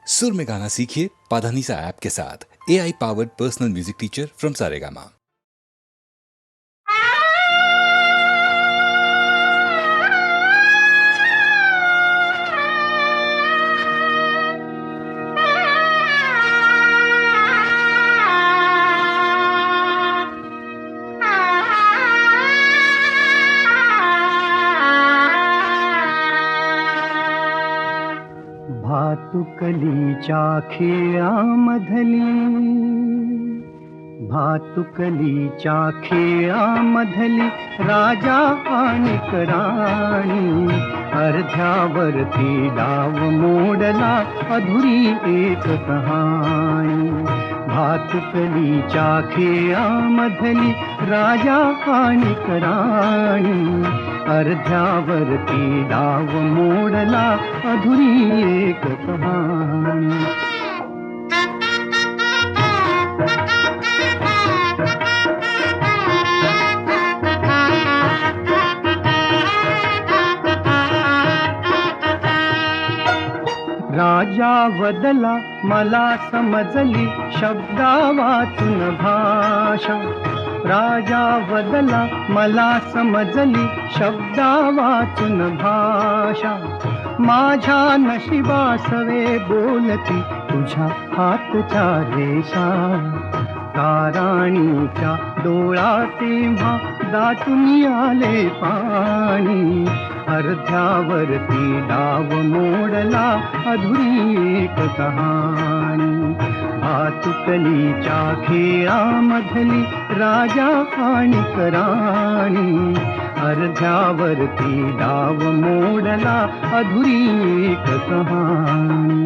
सुर में गाना सीखिए पाधानीसा ऐप के साथ। AI powered personal music teacher from Saregama. भातुकलीच्या खेळामधली, भातुकलीच्या खेळामधली राजा आणि राणी, अर्ध्यावरती डाव मोडला अधुरी एक कहाणी. भातुकलीच्या खेळामधली राजा आणि राणी, अर्ध्यावरती डाव मोडला अधुरी एक कहाणी. राजा वदला मला समजली शब्दा वाचून भाषा. राजा वदला मला समजली शब्दा वाचून भाषा. माझ्या नशिबासवे बोलती तुझ्या हातच्या रेषा. ताराणीच्या डोळा तेव्हा दाटून आले पाणी, अर्ध्यावरती डाव मोडला अधुरी एक कहाणी. भातुकलीच्या खेळामधली राजा आणि राणी, अर्ध्यावरती डाव मोडला अधुरी एक कहाणी.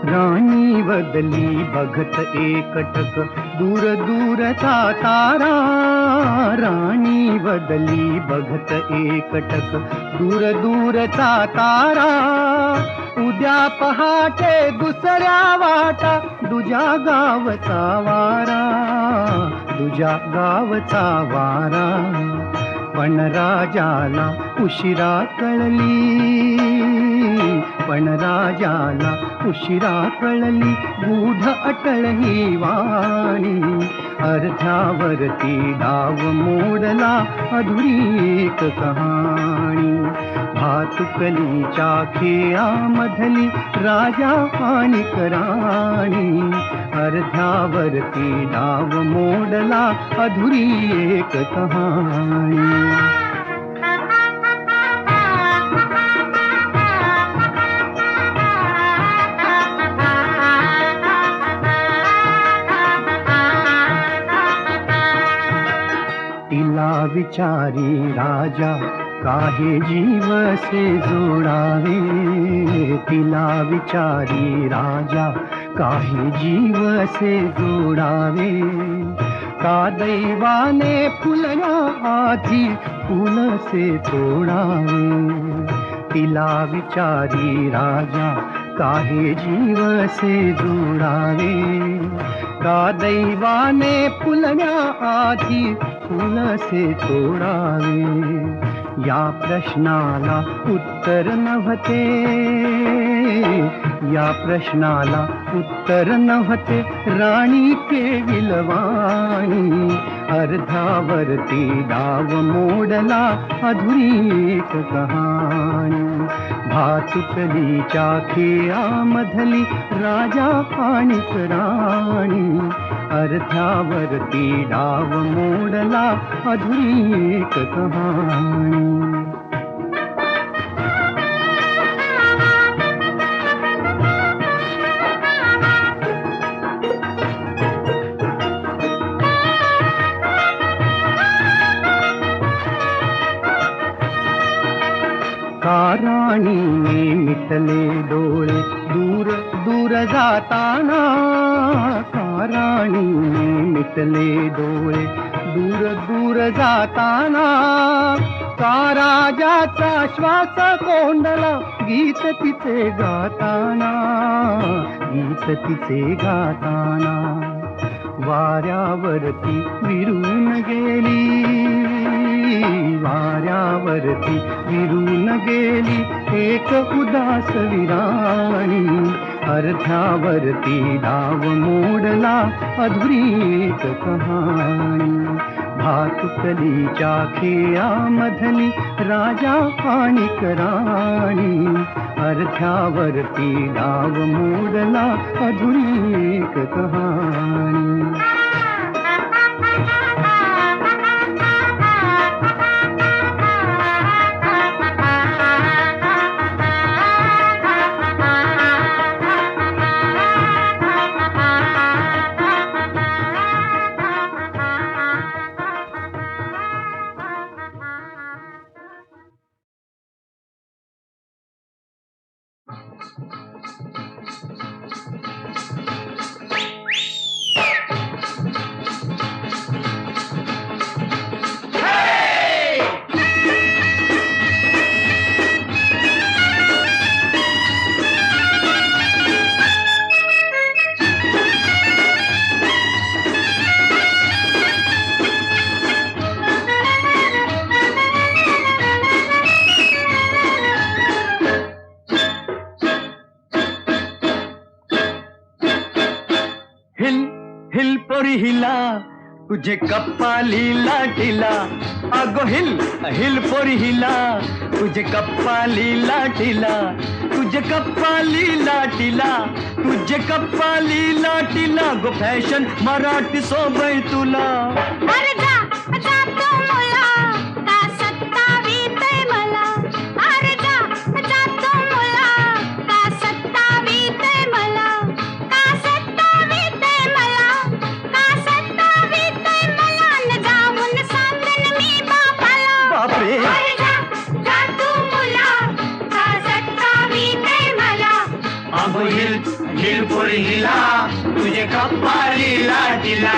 राणी बदली बघत एकटक दूर दूरचा तारा. राणी बदली बघत एकटक दूर दूरचा तारा. उद्या पहाटे दुसऱ्या वाटा दुजा गावचा वारा, दुजा गावचा वारा. पण राजाला उशिरा कळली, पण राजाला उशिरा कळली गूढ अटळ ही वाणी. अर्ध्यावरती डाव मोडला अधुरी एक कहाणी. भातुकलीच्या खेळामधली राजा आणि राणी, अर्ध्यावरती डाव मोडला अधुरी एक कहाणी. तिला विचारी राजा काहे जीव से जोडावे. तिला विचारी राजा काहे जीव से जोडावे. का दैवाने फुलया आधी फूल से तोडावे. तिला विचारी राजा काहे जीव से जोडावे. का दैवाने फुलया आधी फूल से तोडावे. या प्रश्नाला उत्तर नव्हते, या प्रश्नाला उत्तर नव्हते राणी केविलवाणी. अर्ध्यावरती डाव मोडला अधुरी एक कहाणी. भातुकलीच्या खेळामधली राजा आणि राणी, अर्ध्यावरती डाव मोडला अधुरी एक कहाणी. का राणीने मिटले डोळे दूर दूर जाताना. का राणीने मिटले डोळे दूर दूर जाताना. का राजाचा श्वास कोंडला गीत तिचे गाताना, गीत तिचे गाताना. वाऱ्यावरती विरून गेली, वाऱ्यावरती विरून गेली एक उदास विराणी. अर्ध्यावरती डाव मोडला अधुरी एक कहाणी. भातुकलीच्या खेळामधली राजा आणि राणी. अर्ध्यावरती डाव मोडला अधुरी एक कहाणी. हिल पोरी हिला तुझे कप्पाली लाटीला. अगो हिल हिल पोरी हिला तुझे कप्पाली लाटीला. तुझे कप्पाली लाटीला, तुझे कप्पाली लाटीला. गो फॅशन मराठी सोबय तुला. अरे जा जा तू मुला का सत्तावीतय मला. अरे जा जा तू मुला का सत्तावीतय मला. का सत्तावीतय मला, का सत्तावीतय मला. न जाऊन सांगन मी बापाला. बापरे. अरे जा जा तू मुला का सत्तावीतय मला. अगो हिल हिल पोरी हिला तुझे कप्पाली लाटीला.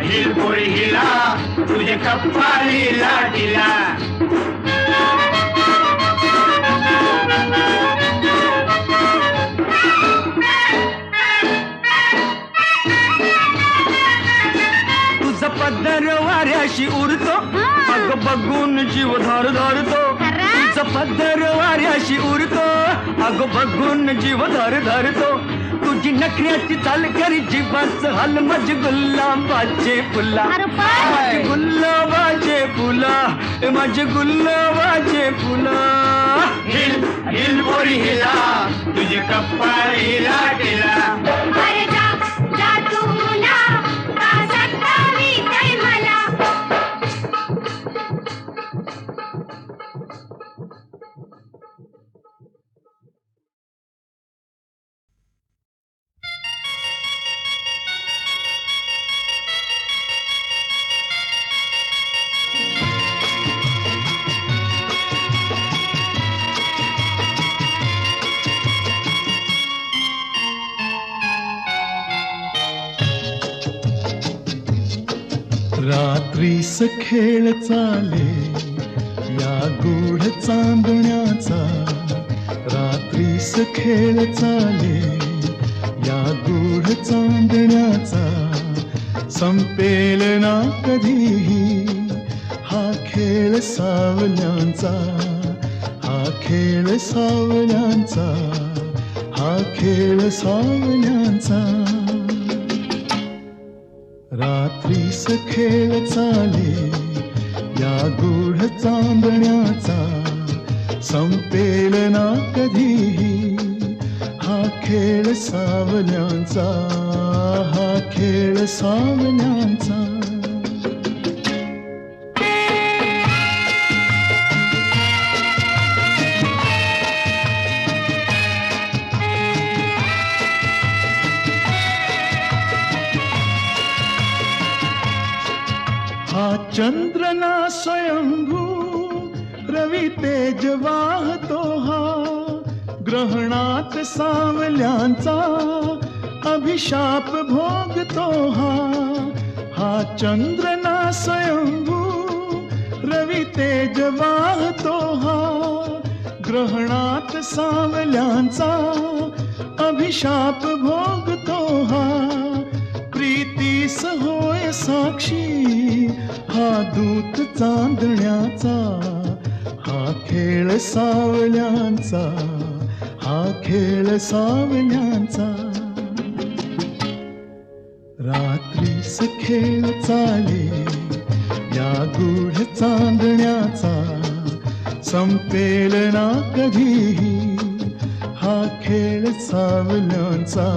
हिल पोरी हिला तुझे कप्पाली लाटीला. तुझा पदर वाऱ्याशी उरतो, अग बघून जीव धर धरतो. तुझा पदर वाऱ्याशी उरतो, अग बघून जीव धर धरतो. तुझी नखऱ्याची चाल करी जीवाचं हाल. माझे गुलाबाचे फुला, माझे गुलाबाचे फुला, माझे गुलाबाचे फुला. हिल हिल पोरी हिला तुझे कप्पाली लाटीला. अरे जा जा तू मुला का सत्तावीतय मला. रात्रीस खेळ चाले या गूढ चांदण्याचा, रात्रीस खेळ चाले या गूढ चांदण्याचा, संपेल ना कधीही हा खेळ सावल्यांचा, हा खेळ सावल्यांचा, हा खेळ सावल्यांचा. रात्रीस खेळ चाले या गूढ चांदण्याचा, संपेल ना कधीही हा खेळ सावल्यांचा, हा खेळ सावल्यांचा. हा चंद्र ना स्वयंभू रवी तेज वाहतो, हा ग्रहणात सावल्यांचा अभिशाप भोगतो, हा चंद्र ना स्वयंभू रवी तेज वाहतो, हा ग्रहणात सावल्यांचा अभिशाप भोगतो, हा प्रीतीस होय साक्षी हा दूत चांदण्याचा, हा खेळ सावल्यांचा, हा खेळ सावल्यांचा. रात्रीस खेळ चाले या गूढ चांदण्याचा, संपेल ना कधीही हा खेळ सावल्यांचा,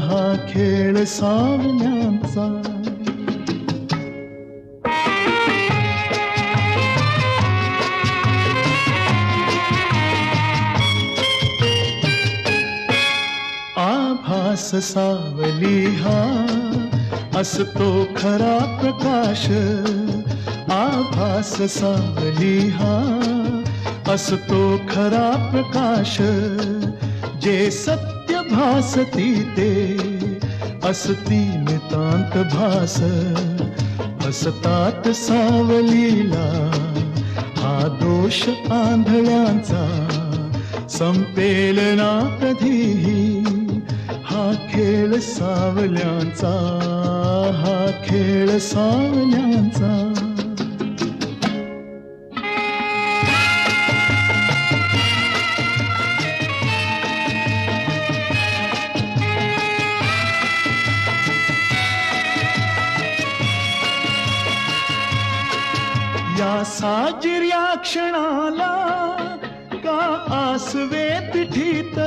हा खेळ सावल्यांचा. आभास सावली हा असतो खरा प्रकाश, आभास सावली हा असतो खरा प्रकाश, जे सत्य भासती ते असती नितांत भास, असतात सावलीला हा दोष आंधळ्यांचा, संपेल ना कधीही हा खेळ सावल्यांचा, हा खेळ सावल्यांचा. या साजिर्या क्षणाला का आसवे पिठीत,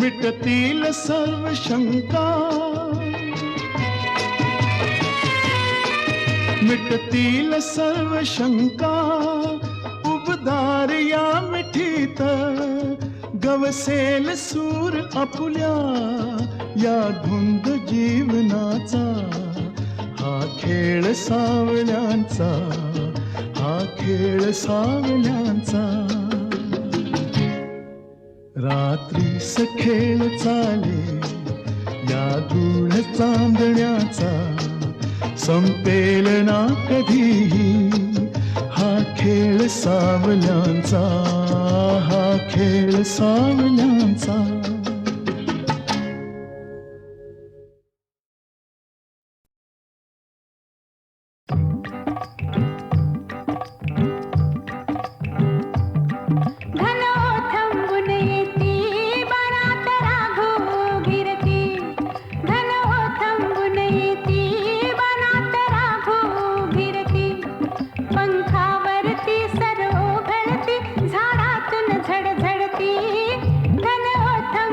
मिटतील सर्व शंका, मिटतील सर्व शंका, उबदार या मिठीत गवसेल सूर आपुल्या या धुंद जीवनाचा, हा खेळ सावल्यांचा, हा खेळ सावल्यांचा. रात्रीस खेळ चाले या गूढ चांदण्याचा, संपेल ना कधीही हा खेळ सावल्यांचा, हा खेळ सावल्यांचा. पंखावरती सर ओघळती, झाडातून झडझडती, धन ओथंबुन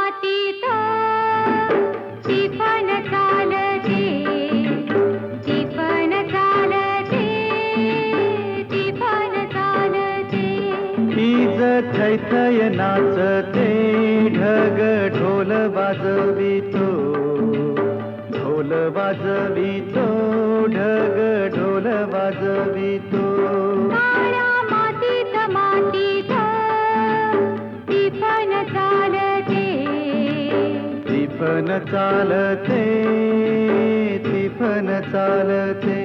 मातीत टिफन चालते, टिफन चालते, टिफन चालते. हीच थैथय नाचते, ढग ढोल वाजवितो, ढोल वाजवितो, ढग ढोल वाजवितो. काळ्या मातीत मातीत टिफन चालते, टिफन चालते, टिफन चालते.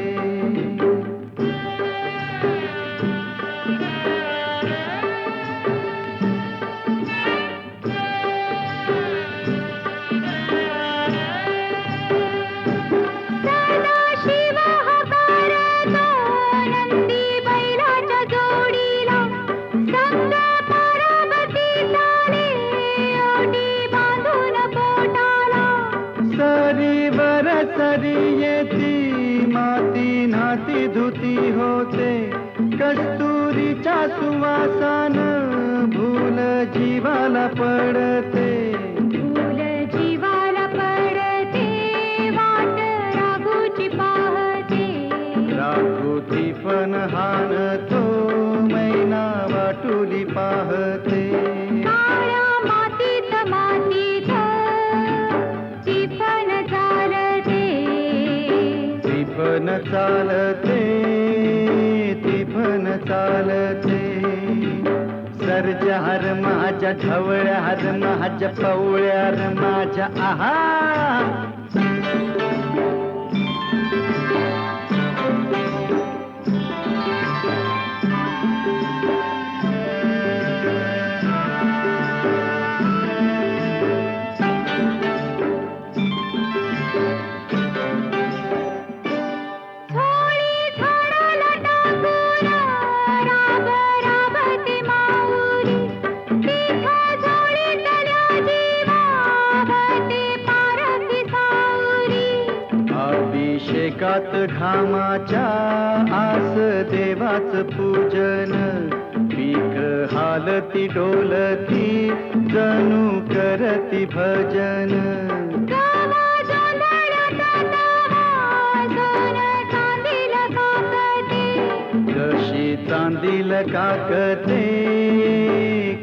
सदाशिव हकारतो नंदी बैलाच्या जोडीला, संग पार्वती चाले ओटी बांधून पोटाला. सरीवर सरी येती, माती नाती धुती होते, कस्तुरीच्या सुवासान भूल जीवाला पडते. फूल जीवाला पडते, वाट राघूची पाहते. राघुती पण हानतो, मैना वाटुली पाहते. काळ्या मातीत मातीत टिफन चालते, टिफन चालते, टिफन चालते. सर्जा हर माझ्या ढवळ्या हर माझ्या पवळ्या हर माझ्या आहा. झोळी झाडाला टाकून राब राबते माऊली, तिथं झोळीतल्या जीवावते पारखी सावली. अभिषेकात घामाच्या आस देवाच पूजन, पीक हालती डोलती जणू करती भजन. गावा जोंधळ्यात वाजून चांदील काकते, कशी चांदील काकते,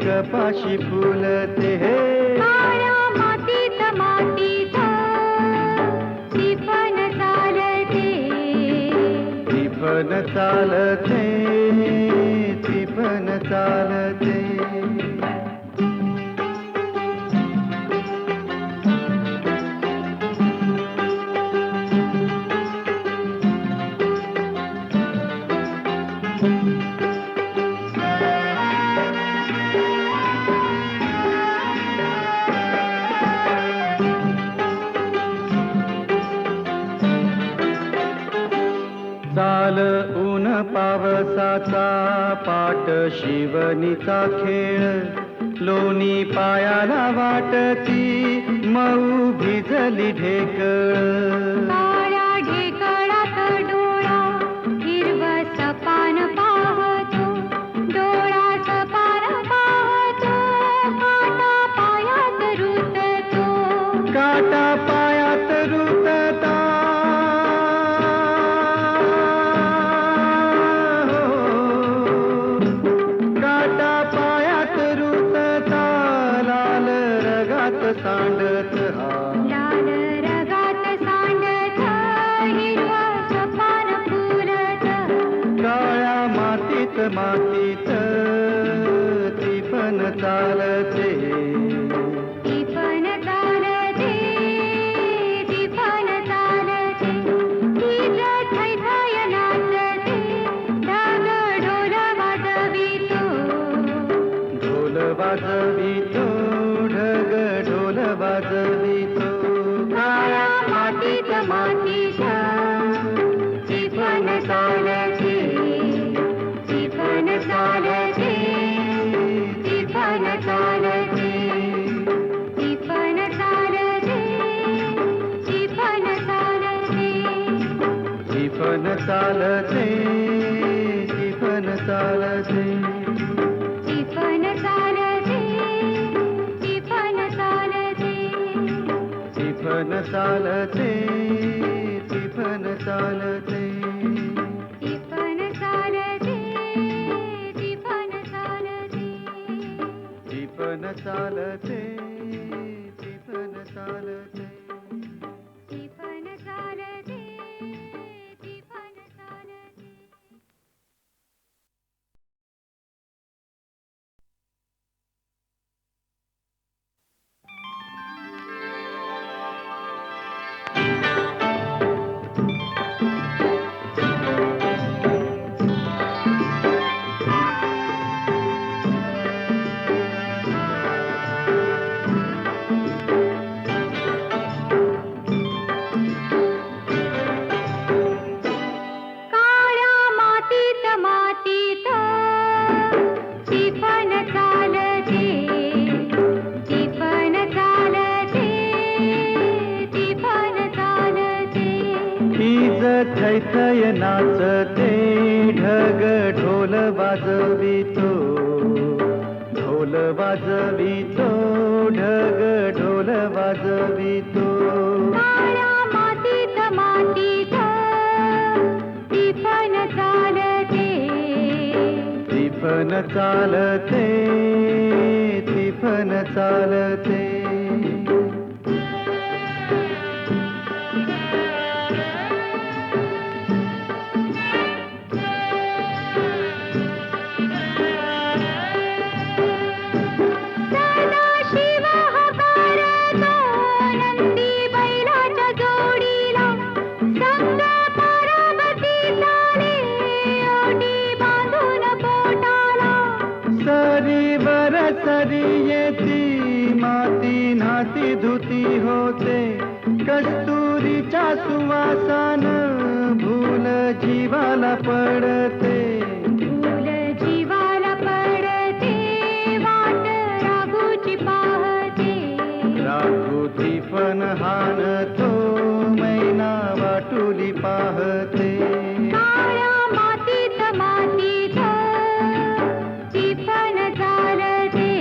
कपाशी फुलते. काळ्या मातीत मातीत टिफन चालते, टिफन चालते, टिफन चालते. चाल ऊन पावसाचा पाट शिवनीचा खेळ, लोणी पायाला वाटती मऊ भिजली ढेकळ. काळ्या ढेकळात डोळा हिरवस पान पाहतो, डोळा सपान पाहतो, काटा पायात रुततो. काटा पायात रुतता, काटा पायात रुतता, लाल रगात सांडत हा. लाल रगात सांडत हिरवस पान फुलत. काळ्या मातीत मातीत टिफन चालते, टिफन चालते, टिफन चालते. हीच थैथय नाचते, ढग ढोल वाजवितो, ढोल वाजवितो, ढग ढोल वाजवितो. काळ्या मातीत मातीत टिफन चालते, टिफन चालते, टिफन चालते, टिफन चालते, टिफन चालते. टिफन चालते, टिफन चालते. टिफन चालते, टिफन चालते. तिफन चालते तिफन चालते तिफन चालते तिफन चालते तिफन चालते तिफन चालते तिफन चालते तिफन चालते काळ्या मातीत मातीत तिफन चालते तिफन चालते तिफन चालते हीज थैथय नाचते ढग ढोल वाजवितो ढोल वाजवितो ढग ढोल वाजवितो काळ्या मातीत मातीत तिफन चालते तिफन चालते तिफन चालते सदाशिव हकारतो नंदी बैलाच्या जोडीला संग पार्वती चाले ओटी बांधून पोटाला सरीवर सरी येती माती नाती धुती होते कस्तुरीच्या सुवासान भूल जीवाला पडते फूल जीवाला पडते वाट राघूची पाहते राघू तिफन हाणतो मैना वाटुली पाहते काळ्या मातीत मातीत तिफन चालते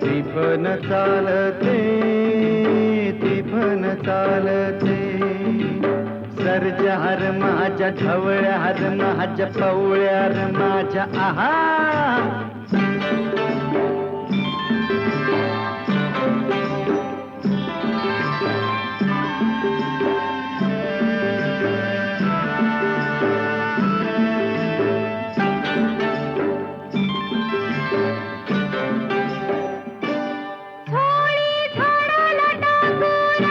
तिफन चालते तिफन चालते सर्जा हर माझ्या ढवळ्या हर माझ्या पवळ्या हर माझ्या आहा थोडी झाडाला टाकून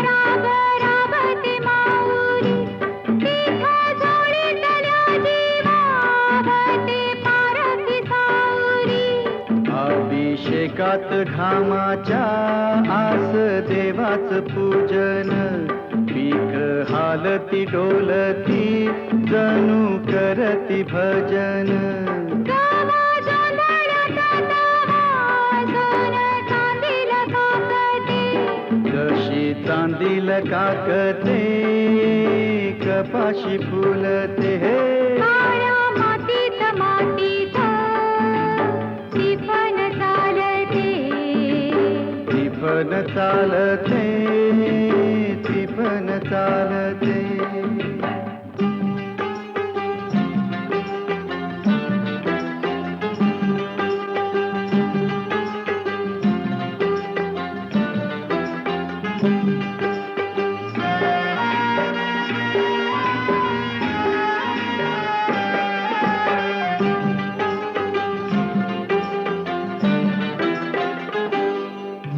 राब राबते माऊली तिथं झोळीतल्या जीवावते पारखी सावरी अभिषेकात घामाच्या आस देवाच पूजन पीक हालती डोलती जणू करती भजन गावा जोंधळ्यात वाजून चांदील काकते जशी चांदील काकते कपाशी फुलते हे काळ्या मातीत मातीत तिफन चालते तिफन चालते तिफन चालते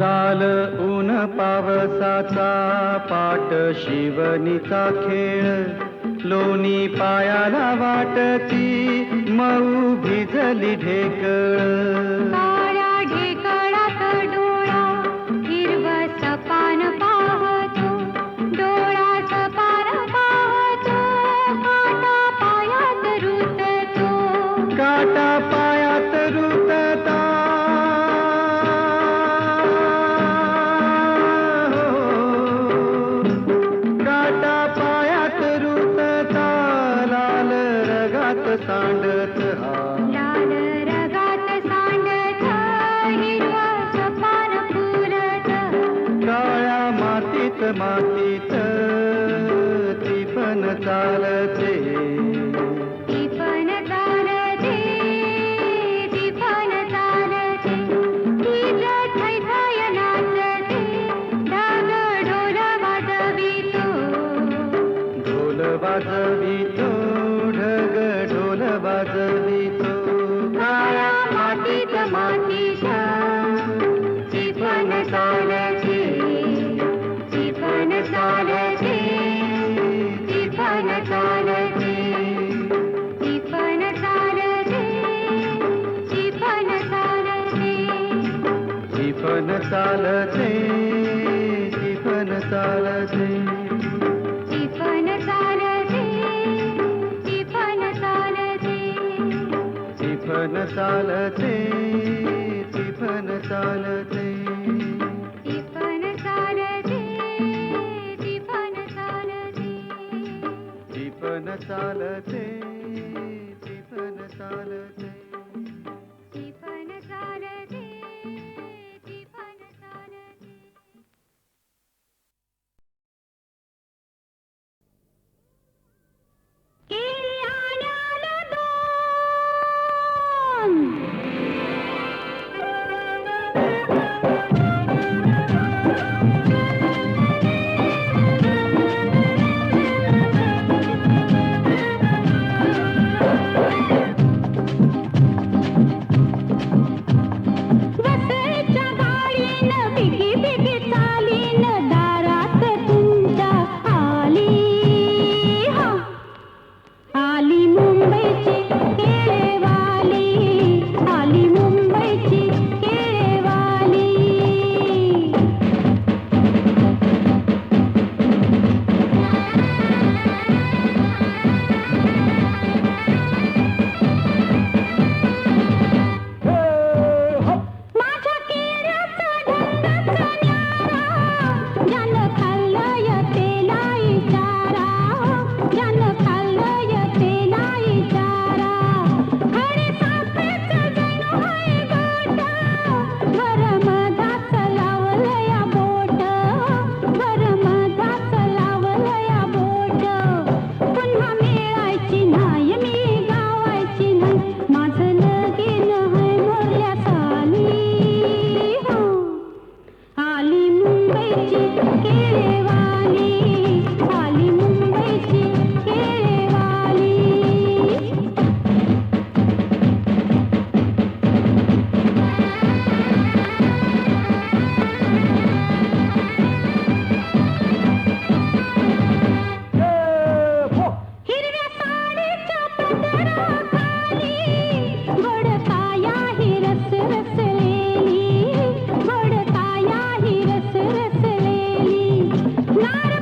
चाल ऊन पावसाचा पाट शिवनीचा खेळ लोणी पायाला वाटती मऊ भिजली ढेकळ काळ्या ढेकळात डोळा हिरवस पान पाहतो डोळा सपान पाहतो काटा पायात रुततो काटा पायात रुतता काटा पायात रुतता लाल रगात सांडत हा लाल रगात सांडत मातीत ती पण चालते. ती पण चालते, ती पण चालते. तीच थैथय नाचते, ढग ढोल वाजवितो. ढोल वाजवितो, ढग ढोल वाजवितो. काळ्या मातीत मातीत ती पण चालते, ती पण चालते, ती पण चालते. ती पण चालते, ती पण चालते. ती पण चालते, ती पण चालते. ती पण चालते, ती पण चालते. ती पण चालते, ती पण चालते. ती पण चालते, ती पण चालते. ती पण चालते, ती पण चालते. ती पण चालते, ती पण चालते. केळी आण्याला दोन. वसईच्या गाडीनं बिगी बिगी चालीनं दारात तुमच्या आली. हा आली मुंबईची केळेवाली, आली मुंबईची केळेवाली. माझ्या केळ्याचा ढंगाचा न्यारा, ज्यानं खाल्लंय त्याला इचारा, ज्यानं खाल्लंय त्याला इचारा. खडे सापेचं जणू आहे गोट, वरमधाच लावलंया बोट, वरमधाच लावलंया बोट. पुन्हा मिळायची नाही, मी गावायची नाही, माझं लगीन है मोरल्या साली. हो आली मुंबईची केळेवाली, आली मुंबईची केळेवाली. हिरव्या साडीच्या पदराखाली गोड काया ही रस रसलेली, गोड काया ही रस रसलेली. नार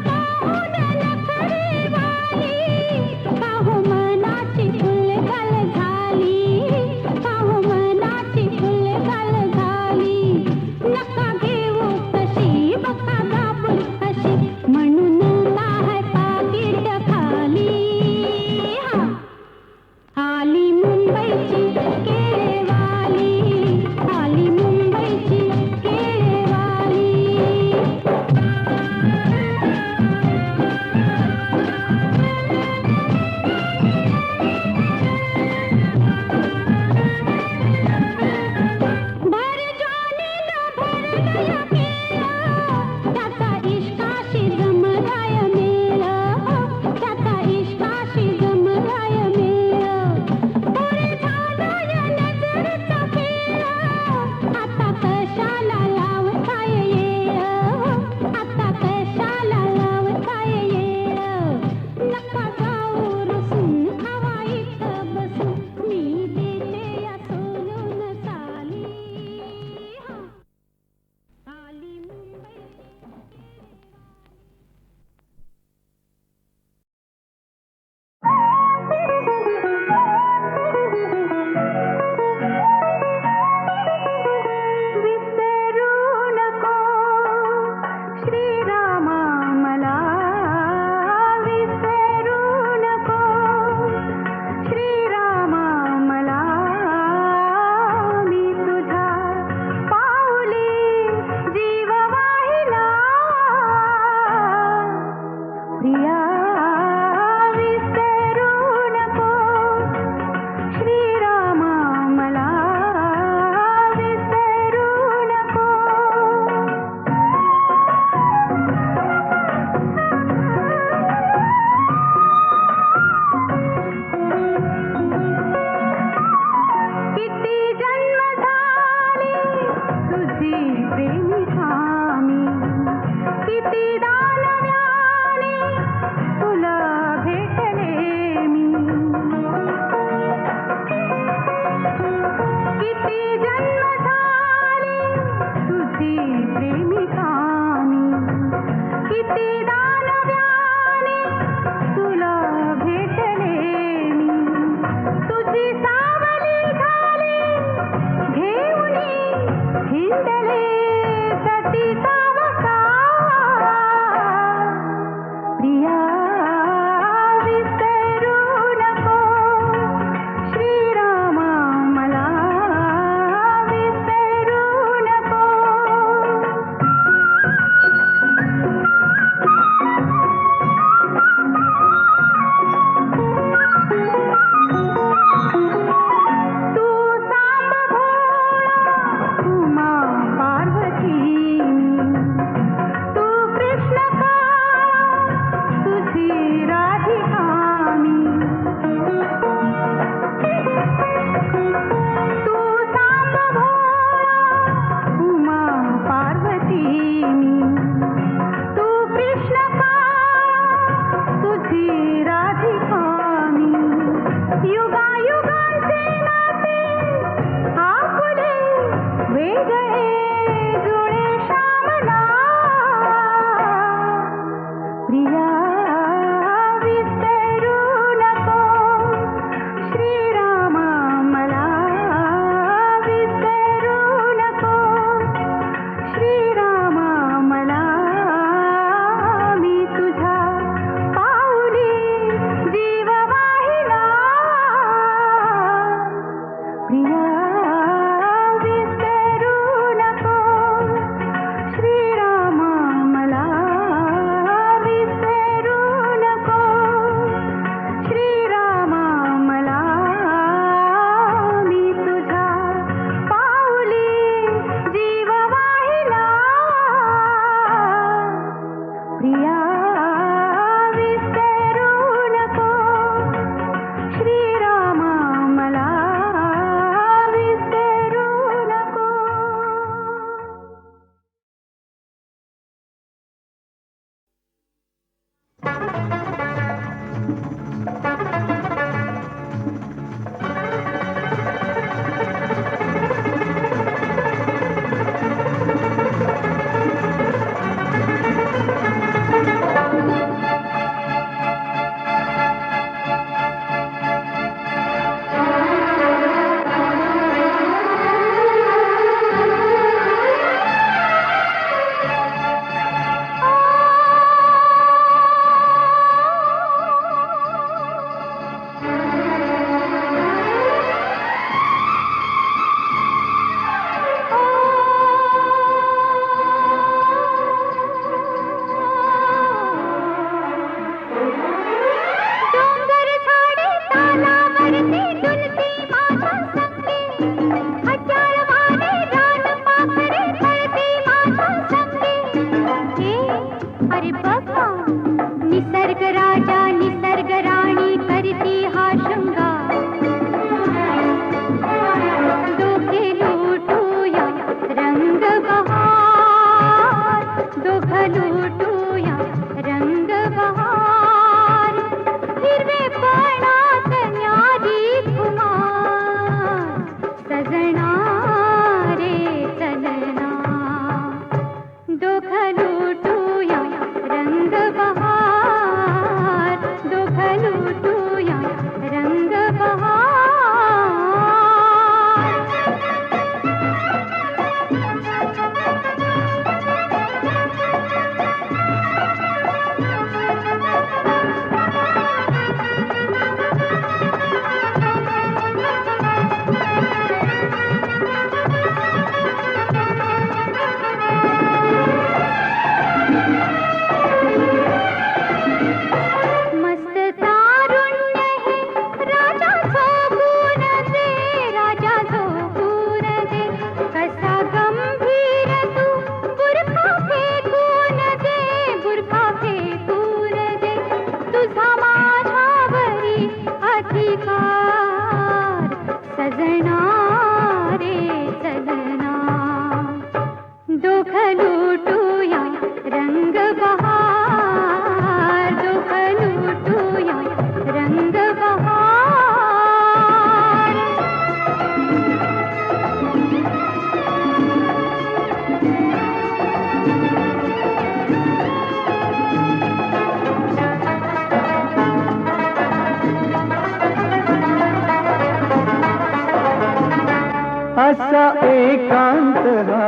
एकांत हा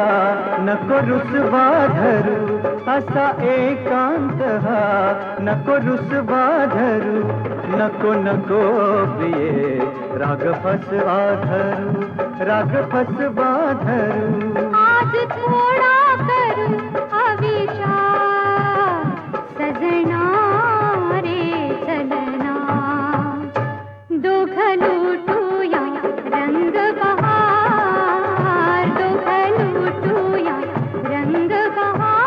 नको रुसवा धरू, असा एकांत हा नको रुसवा धरू, नको नको प्रिये राग फसवा धरू, राग फसवा धरू. आज थोडा करू अविचार, सजना रे चलना, दोघ लुटूया रंग बहार, दोघ लुटूया रंग बहार.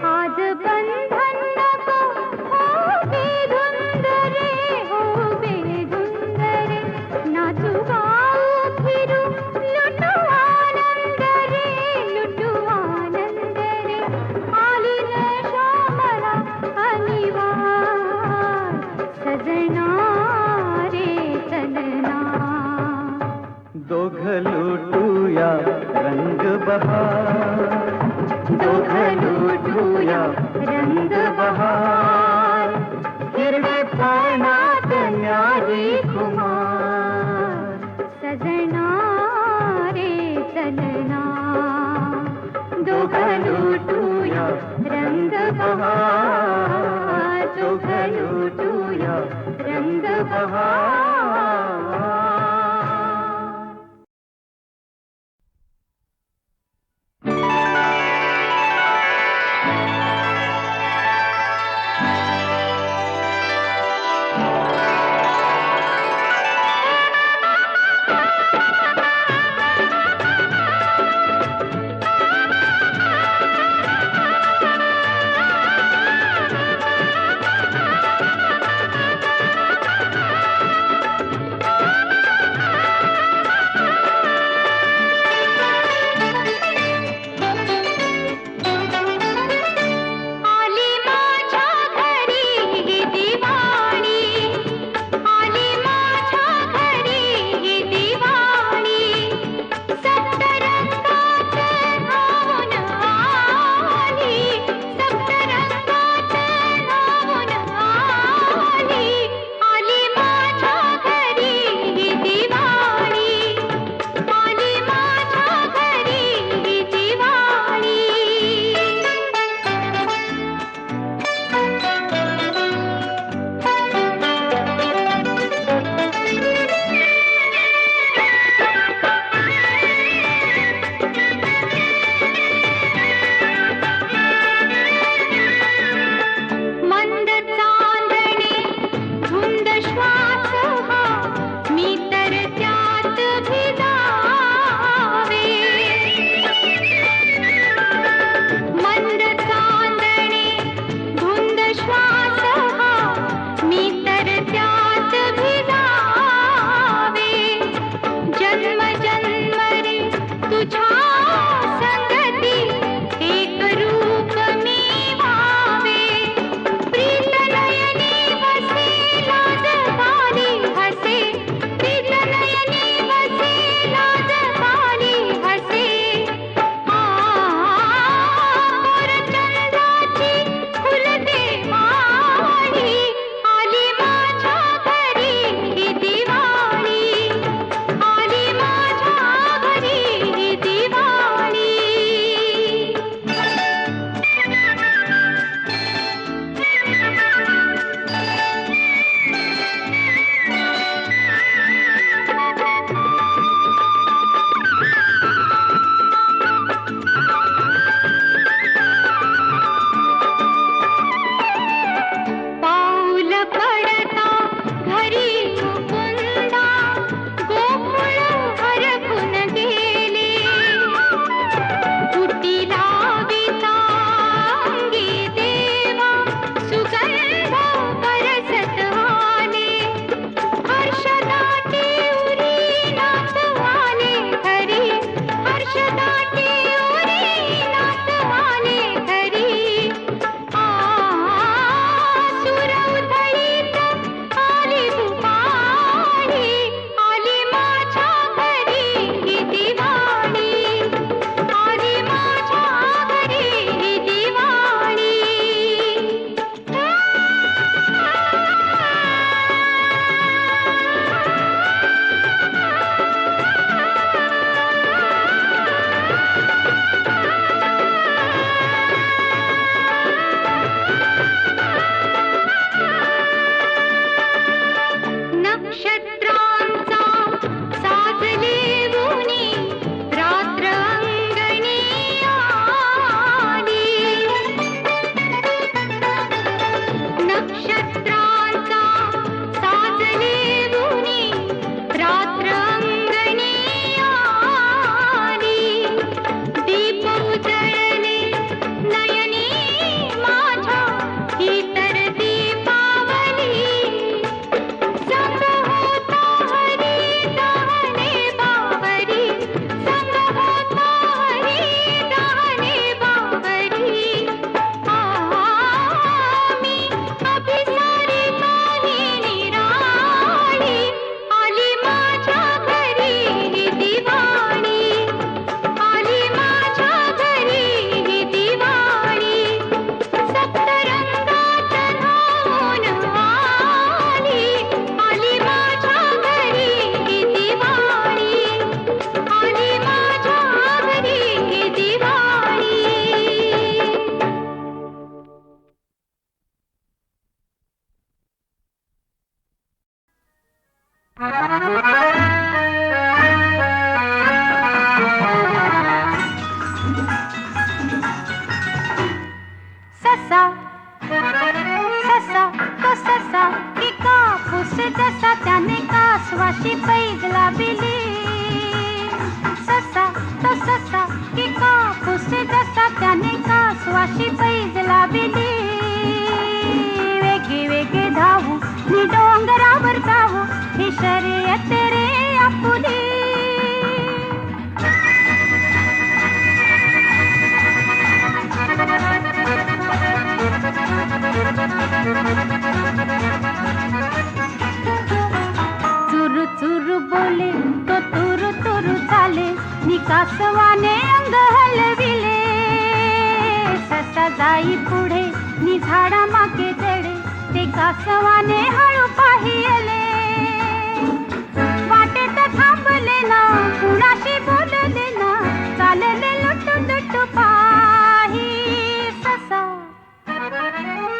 आज बंधन नको हो बेधुंद रे, हो बेधुंद रे, नाचू गाऊ फिरू लुटू आनंद रे, लुटू आनंद रे. आली नशा मला अनिवार, सजना रे चलना, दोघ लुटूया रंग बहार, दोघ लुटूया रंग बहार. हिरवे पानात न्यारी कुमार, सजना रे चलना, दोघ लुटूया रंग बहार, दोघ लुटूया रंग बहार. ससा ससा तो ससा की कापूस जसा त्याने कासवाशी पैज लाविली ससा तो ससा की कापूस जसा त्याने कासवाशी पैज लाविली वेगे वेगे धावू मी डोंगरावर जाऊ ही शर्यत रे आपुली चुरू चुरू बोले तो तुरु तुरु चाले निकासवाने अंग हलविले ससा जाई पुढे नि झाडा मागे चढे ते कासवाने हळू पाहिले वाटेत थांबले ना कुणाशी बोलले ना चालले लुटू लुटू पाही ससा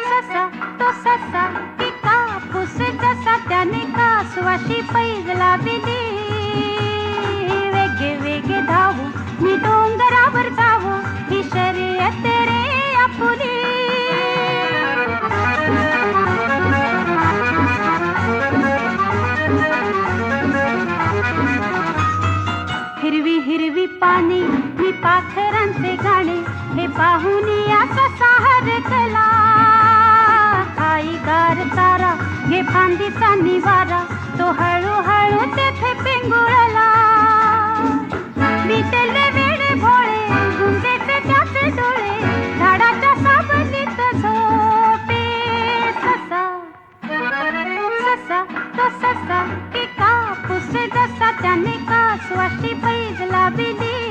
ससा तो ससा की कापूस जसा त्याने कासवाशी पैज लाविली वेगे वेगे धावू मी डोंगरावर जाऊ ही शर्यत रे आपुली हिरवी हिरवी पाने मी पाखरांचे गाणे हे पाहून या ससा हरकला आई गार तारा घे फांदीचा निवारा तो हळूहळू तेथे पिंगुळला विटेले वेडे भोळे गुंजेचे त्याचे डोळे झाडाच्या सावलीत झोपे ससा ससा तो ससा की कापूस जसा त्याने कासवाशी पैज लाविली